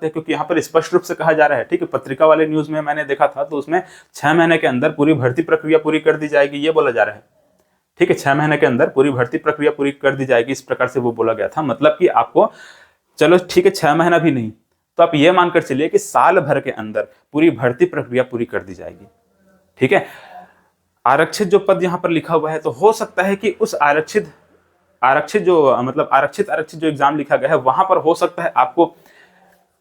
है, क्योंकि यहाँ पर स्पष्ट रूप से कहा जा रहा है, ठीक है, पत्रिका वाले न्यूज में मैंने देखा था तो उसमें 6 महीने के अंदर पूरी भर्ती प्रक्रिया पूरी कर दी जाएगी, ये बोला जा रहा है, ठीक है, 6 महीने के अंदर पूरी भर्ती प्रक्रिया पूरी कर दी जाएगी, इस प्रकार से वो बोला गया था। मतलब कि आपको, चलो ठीक है 6 महीना भी नहीं तो आप ये मानकर चलिए कि साल भर के अंदर पूरी भर्ती प्रक्रिया पूरी कर दी जाएगी, ठीक है। आरक्षित जो पद यहाँ पर लिखा हुआ है, तो हो सकता है कि उस आरक्षित जो मतलब आरक्षित जो एग्जाम लिखा गया है वहां पर हो सकता है आपको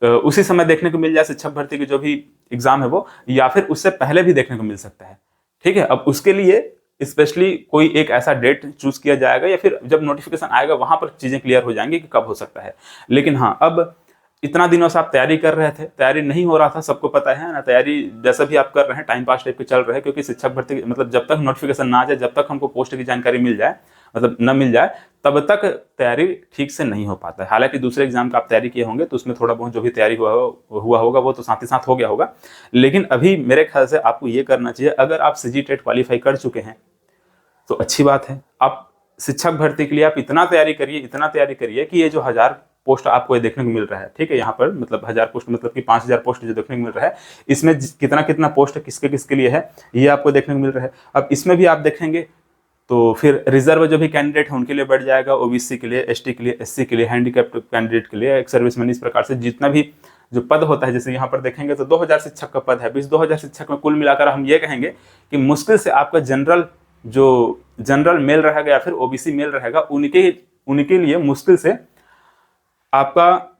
उसी समय देखने को मिल जाए शिक्षक भर्ती की जो भी एग्जाम है वो, या फिर उससे पहले भी देखने को मिल सकता है, ठीक है। अब उसके लिए स्पेशली कोई एक ऐसा डेट चूज किया जाएगा, या फिर जब नोटिफिकेशन आएगा वहां पर चीजें क्लियर हो जाएंगी कि कब हो सकता है। लेकिन हाँ, अब इतना दिनों से आप तैयारी कर रहे थे, तैयारी नहीं हो रहा था, सबको पता है ना, तैयारी जैसा भी आप कर रहे हैं टाइम पास टाइप के चल रहे हैं, क्योंकि शिक्षक भर्ती मतलब जब तक नोटिफिकेशन ना आ जाए, जब तक हमको पोस्ट की जानकारी मिल जाए, मतलब न मिल जाए, तब तक तैयारी ठीक से नहीं हो पाता है। हालांकि दूसरे एग्जाम का आप तैयारी किए होंगे तो उसमें थोड़ा बहुत जो भी तैयारी हुआ होगा वो तो साथ ही साथ हो गया होगा, लेकिन अभी मेरे ख्याल से आपको ये करना चाहिए, अगर आप CGTET क्वालिफाई कर चुके हैं तो अच्छी बात है, आप शिक्षक भर्ती के लिए आप इतना तैयारी करिए कि ये जो 1000 पोस्ट आपको ये देखने को मिल रहा है, ठीक है, यहाँ पर मतलब 1000 पोस्ट मतलब कि 5000 पोस्ट जो देखने को मिल रहा है, इसमें कितना कितना पोस्ट किसके किसके लिए है ये आपको देखने को मिल रहा है। अब इसमें भी आप देखेंगे तो फिर रिजर्व जो भी कैंडिडेट है उनके लिए बढ़ जाएगा, OBC के लिए, ST के लिए, SC के लिए, हैंडीकैप्ड कैंडिडेट के लिए, एक सर्विसमैन, इस प्रकार से जितना भी जो पद होता है, जैसे यहाँ पर देखेंगे तो 2000 शिक्षक का पद है। इस 2000 शिक्षक में कुल मिलाकर हम ये कहेंगे कि मुश्किल से आपका जनरल मेल रहेगा या फिर OBC मेल रहेगा, उनके लिए मुश्किल से आपका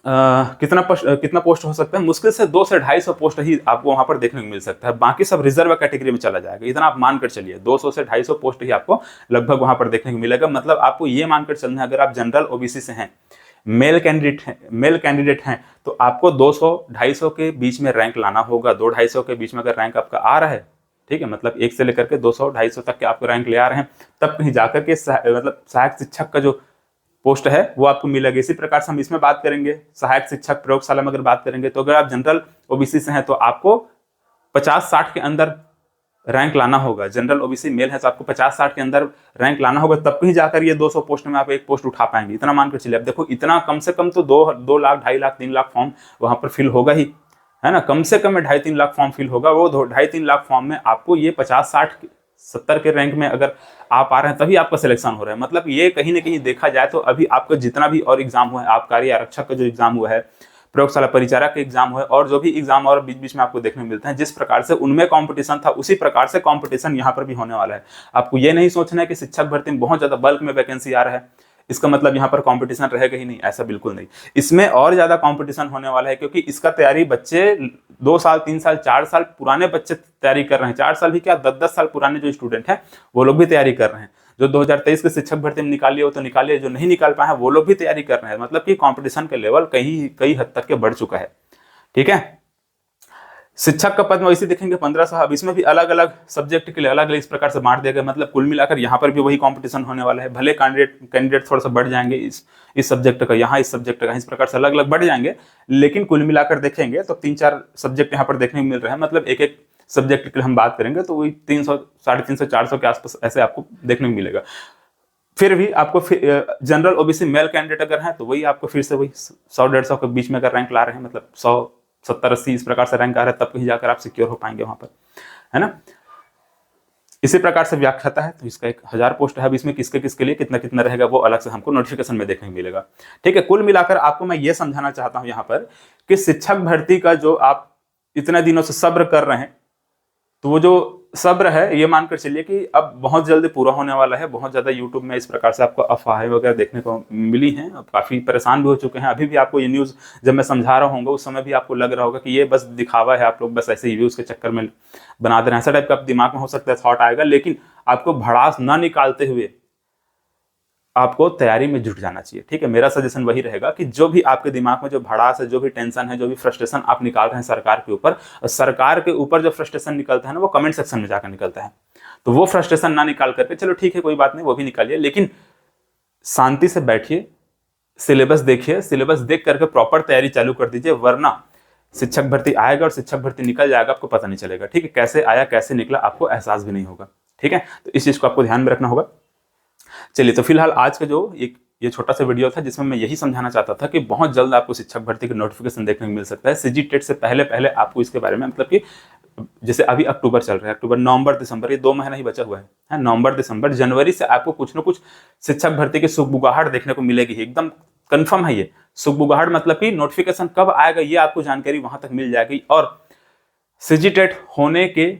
कितना पोस्ट हो सकता है, मुश्किल से 200 से 250 पोस्ट ही आपको वहां पर देखने को मिल सकता है, बाकी सब रिजर्व कैटेगरी में चला जाएगा। इतना आप मानकर चलिए 200 से 250 पोस्ट ही आपको लगभग वहां पर देखने को मिलेगा। मतलब आपको ये मानकर चलना है, अगर आप जनरल OBC से हैं, मेल कैंडिडेट हैं तो आपको 200-250 के बीच में रैंक लाना होगा। 200-250 के बीच में अगर रैंक आपका आ रहा है, ठीक है, मतलब 1 से लेकर के 200-250 तक के आपको रैंक ले आ रहे हैं, तब कहीं जाकर के मतलब सहायक शिक्षक का जो पोस्ट है वो आपको मिलेगी। इसी प्रकार से हम इसमें बात करेंगे सहायक शिक्षक प्रयोगशाला में अगर बात करेंगे, तो अगर आप जनरल OBC से हैं तो आपको 50-60 के अंदर रैंक लाना होगा। जनरल OBC मेल है तो आपको 50-60 के अंदर रैंक लाना होगा, तब कहीं जाकर ये 200 पोस्ट में आप एक पोस्ट उठा पाएंगे। इतना मानकर चलिए। अब देखो, इतना कम से कम तो 2 लाख, 2.5 लाख, 3 लाख फॉर्म वहां पर फिल होगा ही, है ना, कम से कम में 2.5-3 लाख फॉर्म फिल होगा। वो 2.5-3 लाख फॉर्म में आपको ये 50-60-70 के रैंक में अगर आप आ रहे हैं तभी आपका सिलेक्शन हो रहा है। मतलब ये कहीं ना कहीं देखा जाए तो अभी आपका जितना भी और एग्जाम हुआ है, आबकारी आरक्षक का जो एग्जाम हुआ है, प्रयोगशाला परिचारक के एग्जाम हुआ है, और जो भी एग्जाम और बीच बीच में आपको देखने को मिलते हैं, जिस प्रकार से उनमें कंपटीशन था उसी प्रकार से कंपटीशन यहाँ पर भी होने वाला है। आपको ये नहीं सोचना है कि शिक्षक भर्ती में बहुत ज्यादा बल्क में वैकेंसी आ रहा है, इसका मतलब यहाँ पर कंपटीशन रहेगा ही नहीं, ऐसा बिल्कुल नहीं। इसमें और ज्यादा कंपटीशन होने वाला है, क्योंकि इसका तैयारी बच्चे 2 साल, 3 साल, 4 साल पुराने बच्चे तैयारी कर रहे हैं। 4 साल भी क्या, 10-10 साल पुराने जो स्टूडेंट हैं वो लोग भी तैयारी कर रहे हैं। जो 2023 के शिक्षक भर्ती में निकालिए वो तो निकालिए, जो नहीं निकाल पाए हैं वो लोग भी तैयारी कर रहे हैं। मतलब कि कंपटीशन का लेवल कई हद तक के बढ़ चुका है, ठीक है। शिक्षक का पद में वैसे देखेंगे 1500। अब इसमें भी अलग अलग सब्जेक्ट के लिए अलग अलग इस प्रकार से बांट दिया गया। मतलब कुल मिलाकर यहाँ पर भी वही कंपटीशन होने वाला है। भले कैंडिडेट थोड़ा सा बढ़ जाएंगे, इस सब्जेक्ट का यहाँ, इस सब्जेक्ट का, इस प्रकार से अलग अलग बढ़ जाएंगे, लेकिन कुल मिलाकर देखेंगे तो 3-4 सब्जेक्ट यहाँ पर देखने को मिल रहे हैं। मतलब एक सब्जेक्ट के लिए हम बात करेंगे तो वही 300, 350, 400 के आसपास ऐसे आपको देखने को मिलेगा। फिर भी आपको जनरल OBC मेल कैंडिडेट अगर है तो वही आपको फिर से वही 100-150 के बीच में अगर रैंक ला रहे हैं, मतलब 100, 70, 80 इस प्रकार से रैंक आ रहा है, तब कहीं जाकर आप सिक्योर हो पाएंगे वहां पर, है ना। इसी प्रकार से व्याख्याता है तो इसका 1000 पोस्ट है। अब इसमें किसके किसके लिए कितना कितना रहेगा वो अलग से हमको नोटिफिकेशन में देखने को मिलेगा, ठीक है। कुल मिलाकर आपको मैं ये समझाना चाहता हूं यहाँ पर कि शिक्षक भर्ती का जो आप इतने दिनों से सब्र कर रहे हैं, तो वो जो सब्र है ये मानकर चलिए कि अब बहुत जल्दी पूरा होने वाला है। बहुत ज्यादा यूट्यूब में इस प्रकार से आपको अफवाहें वगैरह देखने को मिली हैं, अब काफी परेशान भी हो चुके हैं। अभी भी आपको ये न्यूज जब मैं समझा रहा हूँ उस समय भी आपको लग रहा होगा कि ये बस दिखावा है, आप लोग बस ऐसे ही व्यूज के चक्कर में बना दे रहे हैं, ऐसा टाइप का दिमाग में हो सकता है थॉट आएगा। लेकिन आपको भड़ास न निकालते हुए आपको तैयारी में जुट जाना चाहिए, ठीक है। मेरा सजेशन वही रहेगा कि जो भी आपके दिमाग में जो भड़ास है, जो भी टेंशन है, जो भी फ्रस्ट्रेशन आप निकाल रहे हैं सरकार के ऊपर, सरकार के ऊपर जो फ्रस्ट्रेशन निकलता है ना वो कमेंट सेक्शन में जाकर निकलता है। तो वो फ्रस्ट्रेशन ना निकाल करके, चलो ठीक है कोई बात नहीं, वो भी निकालिए, लेकिन शांति से बैठिए, सिलेबस देखिए, सिलेबस देख करके प्रॉपर तैयारी चालू कर दीजिए, वरना शिक्षक भर्ती आएगा और शिक्षक भर्ती निकल जाएगा, आपको पता नहीं चलेगा, ठीक है। कैसे आया कैसे निकला आपको एहसास भी नहीं होगा, ठीक है। तो इस चीज को आपको ध्यान में रखना होगा। चलिए, तो फिलहाल आज का जो एक ये छोटा सा वीडियो था जिसमें मैं यही समझाना चाहता था कि बहुत जल्द आपको शिक्षक भर्ती का नोटिफिकेशन देखने को मिल सकता है। सीजी टेट से पहले पहले आपको इसके बारे में, मतलब कि जैसे अभी अक्टूबर चल रहा है, अक्टूबर, नवंबर, दिसंबर, ये 2 महीना ही बचा हुआ है। नवंबर, दिसंबर, जनवरी से आपको कुछ ना कुछ शिक्षक भर्ती की सुगबुगाहट देखने को मिलेगी, एकदम कंफर्म है ये। सुगबुगाहट मतलब कि नोटिफिकेशन कब आएगा ये आपको जानकारी वहां तक मिल जाएगी, और सीजी टेट होने के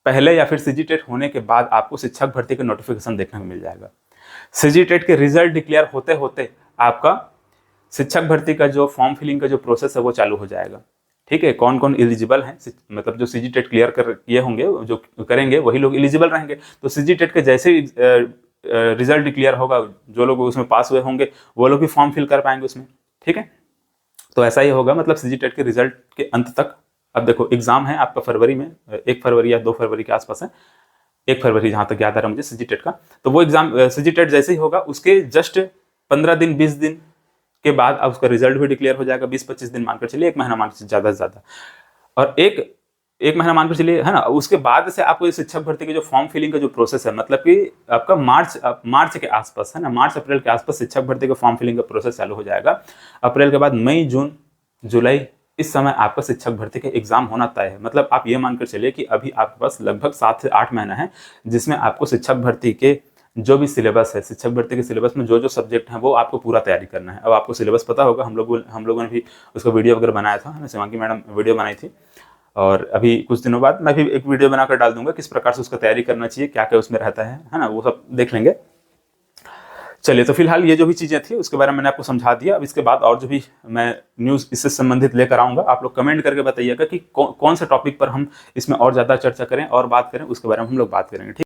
पहले या फिर सीजी टेट होने के बाद आपको शिक्षक भर्ती का नोटिफिकेशन देखने को मिल जाएगा। सीजी टेट के रिजल्ट डिक्लेयर होते होते आपका शिक्षक भर्ती का जो फॉर्म फिलिंग का जो प्रोसेस है वो चालू हो जाएगा। ठीक है, कौन कौन एलिजिबल हैं, मतलब जो सीजी टेट क्लियर कर किए होंगे, जो करेंगे वही लोग एलिजिबल रहेंगे। तो सीजी टेट के जैसे ही रिजल्ट डिक्लेयर होगा, जो लोग उसमें पास हुए होंगे वो लोग भी फॉर्म फिल कर पाएंगे उसमें। ठीक है, तो ऐसा ही होगा, मतलब सीजी टेट के रिजल्ट के अंत तक। अब देखो एग्जाम है आपका फरवरी में, 1 फरवरी या 2 फरवरी के आसपास है, 1 फरवरी जहां तक याद आ रहा है मुझे सीजी टेट का। तो वो एग्जाम सीजी टेट जैसे ही होगा उसके जस्ट 15 दिन 20 दिन के बाद अब उसका रिजल्ट भी डिक्लेयर हो जाएगा। 20-25 दिन मानकर चलिए, 1 महीना मानकर, ज्यादा से ज्यादा, और एक महीना मानकर चलिए, है ना। उसके बाद से आपको शिक्षक भर्ती के जो फॉर्म फिलिंग का जो प्रोसेस है, मतलब कि आपका मार्च के आसपास, है ना, मार्च अप्रैल के आसपास शिक्षक भर्ती का फॉर्म फिलिंग का प्रोसेस चालू हो जाएगा। अप्रैल के बाद मई, जून, जुलाई, इस समय आपका शिक्षक भर्ती का एग्जाम होना तय है। मतलब आप ये मानकर चलिए कि अभी आपके पास लगभग 7 से 8 महीना है जिसमें आपको शिक्षक भर्ती के जो भी सिलेबस है, शिक्षक भर्ती के सिलेबस में जो जो सब्जेक्ट हैं वो आपको पूरा तैयारी करना है। अब आपको सिलेबस पता होगा, हम लोगों ने भी उसका वीडियो वगैरह बनाया था, है ना, शिवांगी मैडम वीडियो बनाई थी, और अभी कुछ दिनों बाद मैं भी एक वीडियो बनाकर डाल दूंगा किस प्रकार से उसका तैयारी करना चाहिए, क्या क्या उसमें रहता है ना, वो सब देख लेंगे। चलिए, तो फिलहाल ये जो भी चीज़ें थी उसके बारे में मैंने आपको समझा दिया। अब इसके बाद और जो भी मैं न्यूज़ इससे संबंधित लेकर आऊँगा, आप लोग कमेंट करके बताइएगा कि कौन से टॉपिक पर हम इसमें और ज़्यादा चर्चा करें और बात करें, उसके बारे में हम लोग बात करेंगे। ठीक।